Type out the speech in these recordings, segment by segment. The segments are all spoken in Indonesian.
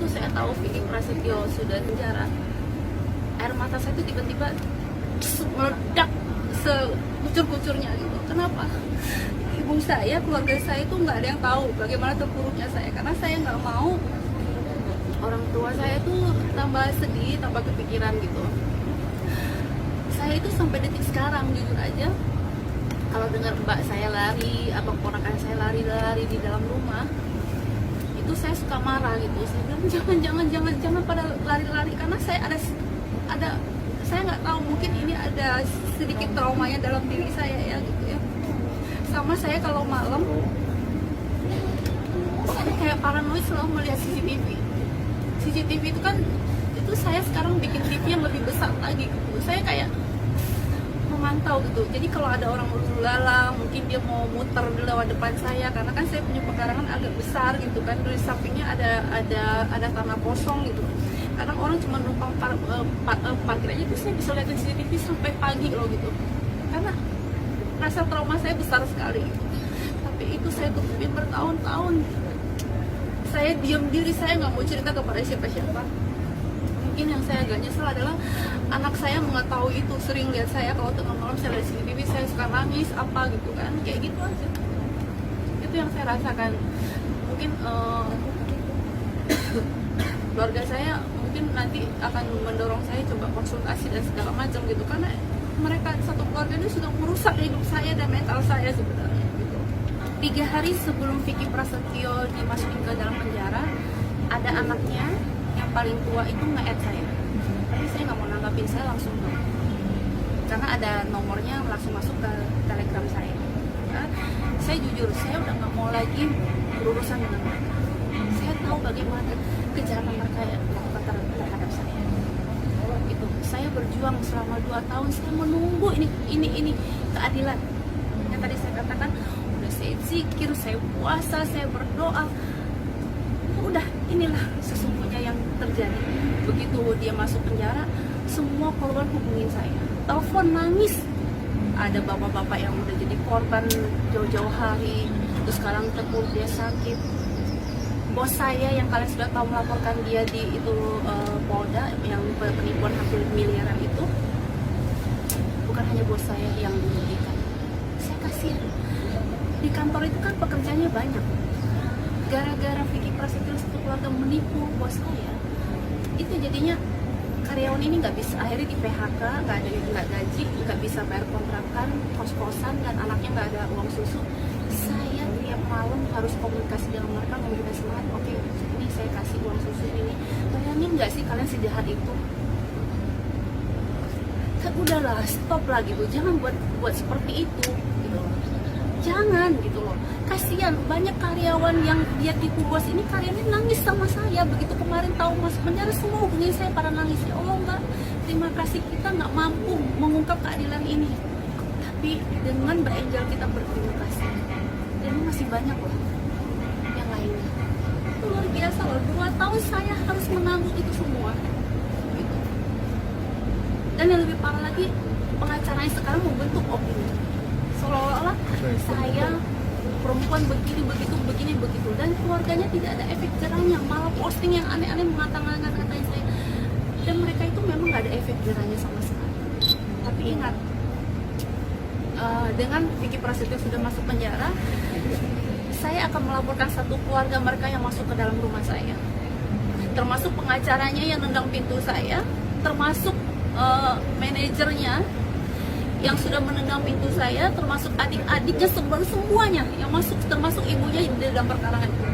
Itu saya tahu Vicky Prasetyo sudah di penjara, air mata saya itu tiba-tiba meledak sekucur-kucurnya gitu. Kenapa? Ibu saya, keluarga saya itu nggak ada yang tahu bagaimana terpuruknya saya, karena saya nggak mau orang tua saya tuh tambah sedih, tambah kepikiran gitu. Saya itu sampai detik sekarang jujur aja, kalau dengar mbak saya lari, abang ponakan saya lari-lari di dalam rumah, itu saya suka marah gitu. Saya bilang jangan pada lari-lari, karena saya ada saya nggak tahu, mungkin ini ada sedikit traumanya dalam diri saya ya gitu ya. Sama saya kalau malam saya kayak paranoid selalu melihat CCTV itu kan, itu saya sekarang bikin TV yang lebih besar lagi gitu. Saya kayak memantau gitu. Jadi kalau ada orang lalu lalang, mungkin dia mau muter di lewat depan saya, karena kan saya punya pekarangan agak besar gitu kan. Di sampingnya ada tanah kosong gitu. Kadang orang cuma numpang parkir aja, terus saya bisa lihatin CCTV sampai pagi loh gitu. Karena rasa trauma saya besar sekali. Tapi itu saya tutupin bertahun-tahun. Saya diam diri, saya nggak mau cerita kepada siapa-siapa. Mungkin yang saya agak nyesel adalah anak saya mengetahui itu, sering lihat saya kalau tengah malam saya lihat CCTV, saya suka nangis apa gitu kan, kayak gitu aja. Itu yang saya rasakan. Mungkin keluarga saya mungkin nanti akan mendorong saya coba konsultasi dan segala macam gitu, karena mereka satu keluarga ini sudah merusak hidup saya dan mental saya sebenarnya gitu. 3 hari sebelum Vicky Prasetyo dimasukin ke dalam penjara, ada anaknya yang paling tua itu nge-add saya, tapi saya nggak mau nanggapin, saya langsung blok karena ada nomornya langsung masuk ke telegram saya. Nah, saya jujur, saya udah nggak mau lagi berurusan dengan mereka. Saya tahu bagaimana kejahatan mereka lakukan terhadap saya. Itu saya berjuang selama 2 tahun, saya menunggu ini keadilan. Yang tadi saya katakan, udah saya zikir, saya puasa, saya berdoa. Udah, inilah sesungguhnya yang terjadi. Begitu dia masuk penjara, semua korban hubungin saya, telepon nangis. Ada bapak-bapak yang udah jadi korban jauh-jauh hari, terus sekarang terpuruk dia sakit. Bos saya yang kalian sudah tahu melaporkan dia di itu Polda yang penipuan hampir miliaran itu, bukan hanya bos saya yang dirugikan. Saya kasihan. Di kantor itu kan pekerjaannya banyak. Gara-gara Vicky Prasetyo satu keluarga menipu bos saya, itu jadinya karyawan ini nggak bisa, akhirnya di PHK, nggak gaji, nggak bisa bayar kontrakan, kos-kosan, dan anaknya nggak ada uang susu. Saya tiap malam harus komunikasi dengan mereka, memberikan semangat. Oke, ini saya kasih uang susu ini. Bayangin nggak sih kalian sejahat itu? Kan udahlah, stop lah gitu. Jangan buat seperti itu gitu loh. Jangan gitu loh. Kasihan banyak karyawan yang dia tipu bos ini, karyawannya nangis sama saya. Begitu kemarin tahu masuk penjara, semua hubungin saya pada nangis. Ya Allah Mbak, terima kasih, kita nggak mampu mengungkap keadilan ini. Tapi dengan Mbak Angel kita berterima kasih. Dan masih banyak loh yang lainnya. Itu luar biasa loh, 2 tahun saya harus menanggung itu semua gitu. Dan yang lebih parah lagi, pengacaranya sekarang membentuk opini seolah-olah saya perempuan begini begitu, dan keluarganya tidak ada efek jerahnya, malah posting yang aneh-aneh mengatakan saya. Dan mereka itu memang nggak ada efek jerahnya sama sekali. Tapi ingat, dengan Vicky Prasetyo sudah masuk penjara, saya akan melaporkan satu keluarga mereka yang masuk ke dalam rumah saya, termasuk pengacaranya yang nendang pintu saya, termasuk manajernya yang sudah menendang pintu saya, termasuk adik-adiknya, semuanya yang masuk, termasuk ibunya di dalam perkarangan itu.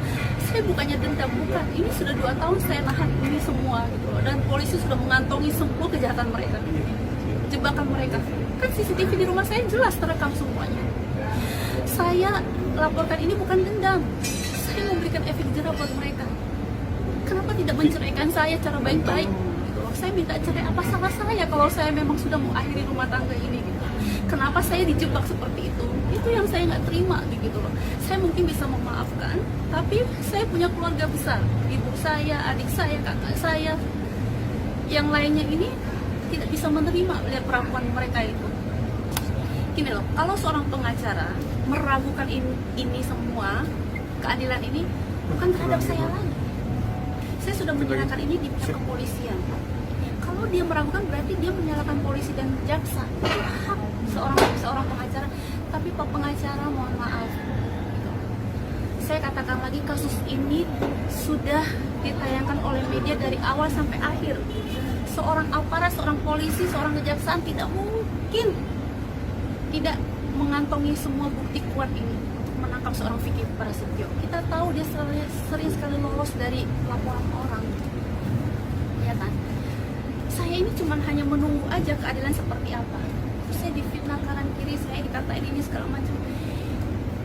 Saya bukannya dendam, bukan. Ini sudah 2 tahun saya nahan ini semua gitu loh. Dan polisi sudah mengantongi semua kejahatan mereka, jebakan mereka. Kan CCTV di rumah saya jelas terekam semuanya. Saya laporkan ini bukan dendam, saya memberikan efek jerah buat mereka. Kenapa tidak menceraikan saya cara baik-baik? Gitu loh. Saya minta cerai, apa salah saya kalau saya memang sudah mengakhiri rumah tangga ini gitu. Kenapa saya dijebak seperti itu? Itu yang saya nggak terima gitu loh. Saya mungkin bisa memaafkan, tapi saya punya keluarga besar, ibu saya, adik saya, kakak saya, yang lainnya ini tidak bisa menerima lihat perlakuan mereka itu. Gini loh, kalau seorang pengacara meragukan ini semua, keadilan ini bukan terhadap saya lagi. Saya sudah menyerahkan ini di pihak kepolisian. Kalau dia meragukan berarti dia menyalahkan polisi dan jaksa. Itu hak seorang pengacara. Tapi Pak pengacara, mohon maaf. Saya katakan lagi, kasus ini sudah ditayangkan oleh media dari awal sampai akhir. Seorang aparat, seorang polisi, seorang kejaksaan tidak mungkin tidak mengantongi semua bukti kuat ini untuk menangkap seorang Vicky Prasetyo. Kita tahu dia sering sekali lolos dari laporan orang, ya kan? Saya ini cuma hanya menunggu aja keadilan seperti apa. Saya difitnah kanan kiri, saya dikatain ini segala macam.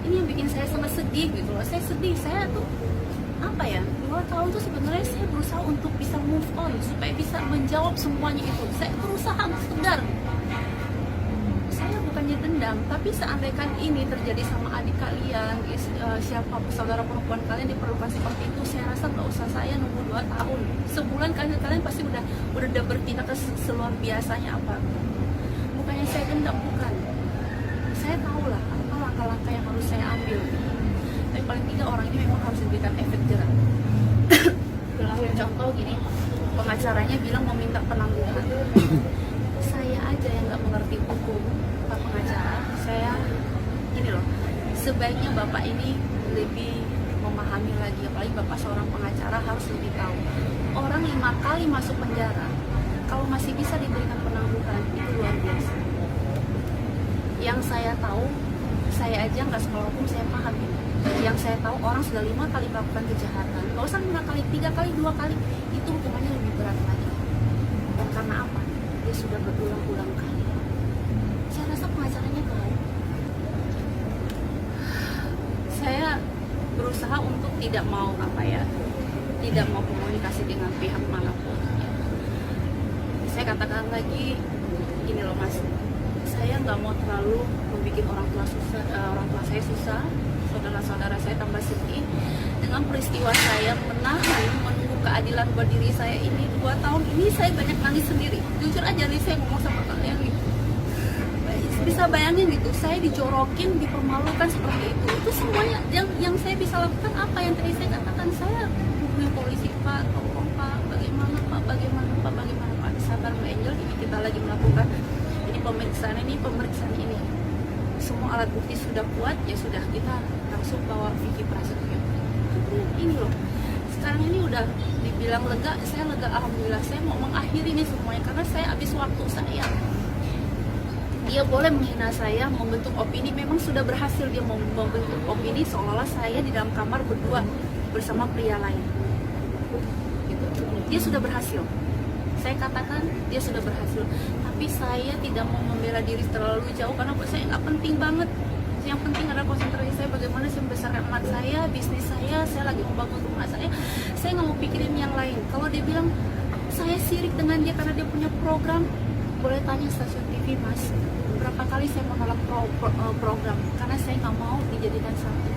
Ini yang bikin saya sangat sedih gitu loh. Saya sedih, saya tuh apa ya, 2 tahun tuh sebenarnya saya berusaha untuk bisa move on supaya bisa menjawab semuanya itu. Saya berusaha untuk tegar. Saya bukannya dendam, tapi seandainya ini terjadi sama adik kalian, siapa saudara perempuan kalian diperlukan seperti itu, saya rasa nggak usah saya nunggu 2 tahun. Sebulan kalian pasti udah bertindak seluar biasanya apa. Bukannya saya dendam, bukan. Saya tahu lah apa langkah-langkah yang harus saya ambil. Tapi paling tidak orang ini memang harus diberikan efek jerah. Contoh gini, pengacaranya bilang meminta penangguhan. Saya aja yang nggak mengerti hukum, Pak pengacara. Saya gini loh, sebaiknya Bapak ini lebih memahami lagi, apalagi Bapak seorang pengacara harus lebih tahu. Orang 5 kali masuk penjara, kalau masih bisa diberikan penangguhan, itu luar biasa. Yang saya tahu, saya aja nggak sekolah hukum, saya paham ini. Yang saya tahu orang sudah 5 kali melakukan kejahatan, nggak usah 5 kali, 3 kali, 2 kali, itu hukumannya lebih berat lagi. Dan karena apa? Dia sudah berulang-ulang kali. Saya rasa pengacaranya tahu. Saya berusaha untuk tidak mau tidak mau komunikasi dengan pihak manapun. Saya katakan lagi, gini loh Mas, saya nggak mau terlalu membuat orang tua saya susah, saudara-saudara saya tambah sedih dengan peristiwa saya menunggu keadilan buat diri saya ini. 2 tahun ini saya banyak nangis sendiri, jujur aja nih saya ngomong sama kalian gitu. Bisa bayangin gitu, saya dijorokin, dipermalukan seperti itu semuanya yang saya bisa lakukan apa yang tadi saya katakan. Saya hubungi polisi, Pak, tolong Pak, bagaimana Pak, sabar Mbak Angel, ini kita lagi melakukan pemeriksaan ini, semua alat bukti sudah kuat, ya sudah, kita langsung bawa Vicky Prasetyo. Ini loh, sekarang ini udah dibilang lega, saya lega, alhamdulillah. Saya mau mengakhiri ini semuanya karena saya habis waktu saya. Dia boleh menghina saya, membentuk opini, memang sudah berhasil dia membentuk opini seolah-olah saya di dalam kamar berdua bersama pria lain gitu. Dia sudah berhasil, saya katakan dia sudah berhasil, tapi saya tidak mau membela diri terlalu jauh karena buat saya nggak penting banget. Yang penting adalah konsentrasi saya, bagaimana saya membesarkan anak saya, bisnis saya lagi membangun rumah saya nggak mau pikirin yang lain. Kalau dia bilang saya sirik dengan dia karena dia punya program, boleh tanya stasiun TV Mas, berapa kali saya menolak program karena saya nggak mau dijadikan satu.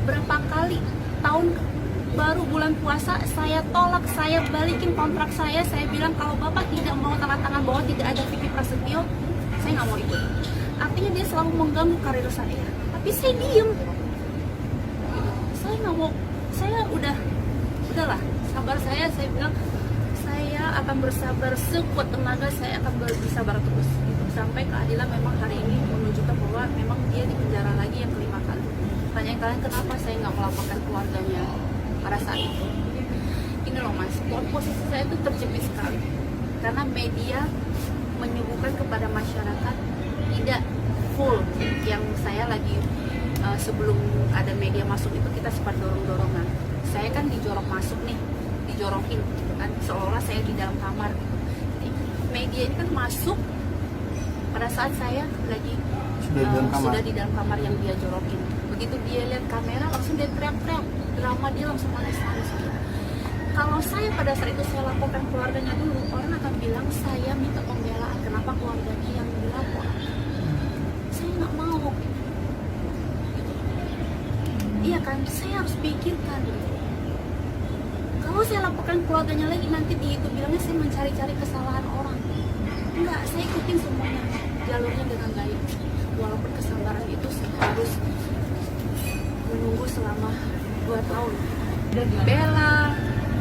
Berapa kali tahun baru bulan puasa saya tolak, saya balikin kontrak saya bilang kalau Bapak tidak mau tanda tangan bahwa tidak ada Vicky Prasetyo, saya nggak mau ikut. Artinya dia selalu mengganggu karir saya, tapi saya diem. Saya nggak mau, saya udahlah, sabar saya bilang saya akan bersabar sekuat tenaga, saya akan bersabar terus gitu, sampai keadilan memang hari ini menunjukkan bahwa memang dia dipenjara lagi yang kelima kali. Tanya kalian kenapa saya nggak melaporkan keluarganya pada saat itu. Ini loh Mas, posisi saya itu terjepit sekali karena media menyuguhkan kepada masyarakat tidak full yang saya lagi sebelum ada media masuk itu kita sempat dorong-dorongan. Saya kan dijorok masuk nih, dijorokin kan, seolah saya di dalam kamar gitu. Jadi, media ini kan masuk pada saat saya lagi sudah di dalam kamar yang dia jorokin. Begitu dia lihat kamera langsung dia teriak-teriak, drama dia langsung nangis-nangis. Kalau saya pada saat itu saya laporkan keluarganya dulu, orang akan bilang saya minta pembelaan, kenapa keluarganya yang dilapor? Saya nggak mau gitu. Iya kan, saya harus pikirkan gitu. Kalau saya laporkan keluarganya lagi, nanti itu bilangnya saya mencari-cari kesalahan orang. Enggak, saya ikutin semuanya jalurnya dengan baik. Walaupun kesabaran itu saya harus menunggu selama 2 tahun. Dan dibela,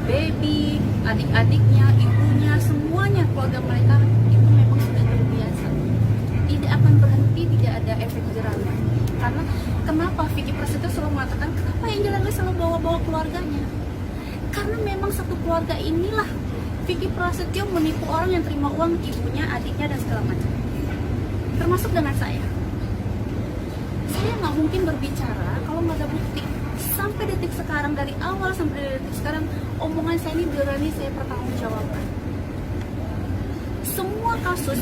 baby, adik-adiknya, ibunya, semuanya keluarga mereka itu memang sudah terbiasa. Tidak akan berhenti, tidak ada efek jerahnya. Karena kenapa Vicky Prasetyo selalu mengatakan kenapa Angel selalu bawa-bawa keluarganya? Karena memang satu keluarga inilah Vicky Prasetyo menipu orang yang terima uang ibunya, adiknya dan segala macam. Termasuk dengan saya. Saya nggak mungkin berbicara kalau nggak ada bukti. Sampai detik sekarang, dari awal sampai detik sekarang, omongan saya ini berani saya pertanggungjawabkan. Semua kasus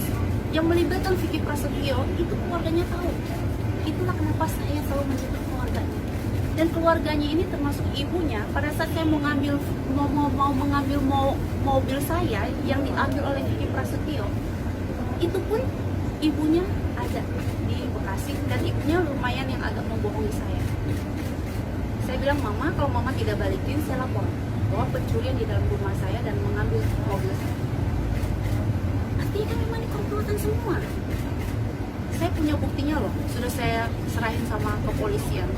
yang melibatkan Vicky Prasetyo itu keluarganya tahu. Itulah kenapa saya selalu menyebut keluarganya. Dan keluarganya ini termasuk ibunya. Pada saat saya mau mengambil mobil saya yang diambil oleh Vicky Prasetyo, itu pun ibunya ada di Bekasi dan ibunya lumayan yang agak membohongi saya. Saya bilang, Mama, kalau Mama tidak balikin, saya lapor bahwa pencurian di dalam rumah saya dan mengambil mobil saya. Artinya kan memang dikomplotan semua. Saya punya buktinya loh, sudah saya serahin sama kepolisian.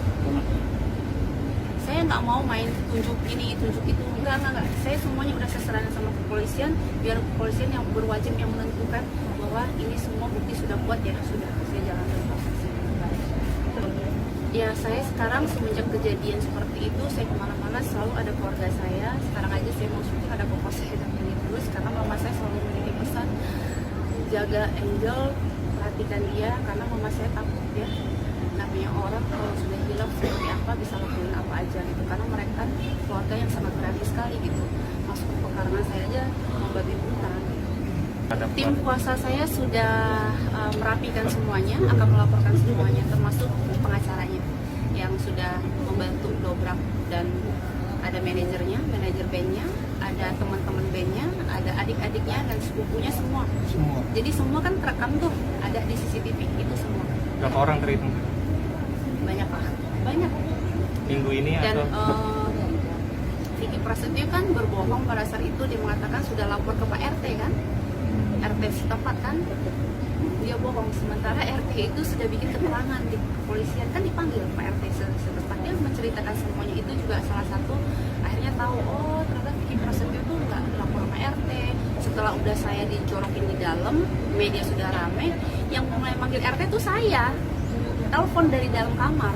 Saya nggak mau main tunjuk ini, tunjuk itu, enggak. Saya semuanya udah saya serahin sama kepolisian, biar kepolisian yang berwajib yang menentukan bahwa ini semua bukti sudah kuat ya, sudah saya jalankan prosesnya. Ya saya sekarang semenjak kejadian seperti itu, saya kemana-mana selalu ada keluarga saya. Sekarang aja saya mau syuting ada papa saya dan ini terus, karena mama saya selalu menitip pesan, jaga Angel, perhatikan dia, karena mama saya takut ya. Namanya orang kalau sudah hilang seperti apa bisa lakuin apa aja gitu, karena mereka kan keluarga yang sangat berani sekali gitu. Masuk ke pekarangan saya aja membabi buta gitu. Tim kuasa saya sudah merapikan semuanya, akan melaporkan semuanya, termasuk pengacaranya yang sudah membantu dobrak, dan ada manajernya, manajer bandnya, ada teman-teman bandnya, ada adik-adiknya dan sepupunya semua. Jadi semua kan terekam tuh, ada di CCTV itu semua. Berapa orang terhitung? Banyak Pak, banyak. Minggu ini Dan atau? Vicky Prasetyo kan berbohong pada saat itu, dia mengatakan sudah lapor ke Pak RT kan, RT setempat kan, dia bohong. Sementara RT itu sudah bikin keterangan di kepolisian, kan dipanggil Pak RT setempat, dia menceritakan semuanya. Itu juga salah satu akhirnya tahu, oh ternyata Vicky Prasetyo itu nggak lapor sama RT. Setelah udah saya dijorokin di dalam, media sudah rame, yang mulai manggil RT itu saya. Telepon dari dalam kamar,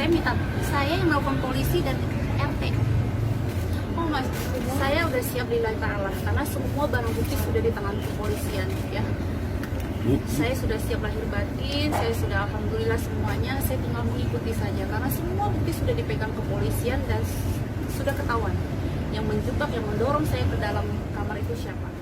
saya minta, saya yang nelfon polisi dan RT. Oh mas, saya udah siap lillahi ta'ala, karena semua barang bukti sudah di tangan kepolisian ya. Saya sudah siap lahir batin, saya sudah alhamdulillah semuanya, saya tinggal mengikuti saja, karena semua bukti sudah dipegang kepolisian dan sudah ketahuan. Yang menjebak, yang mendorong saya ke dalam kamar itu siapa.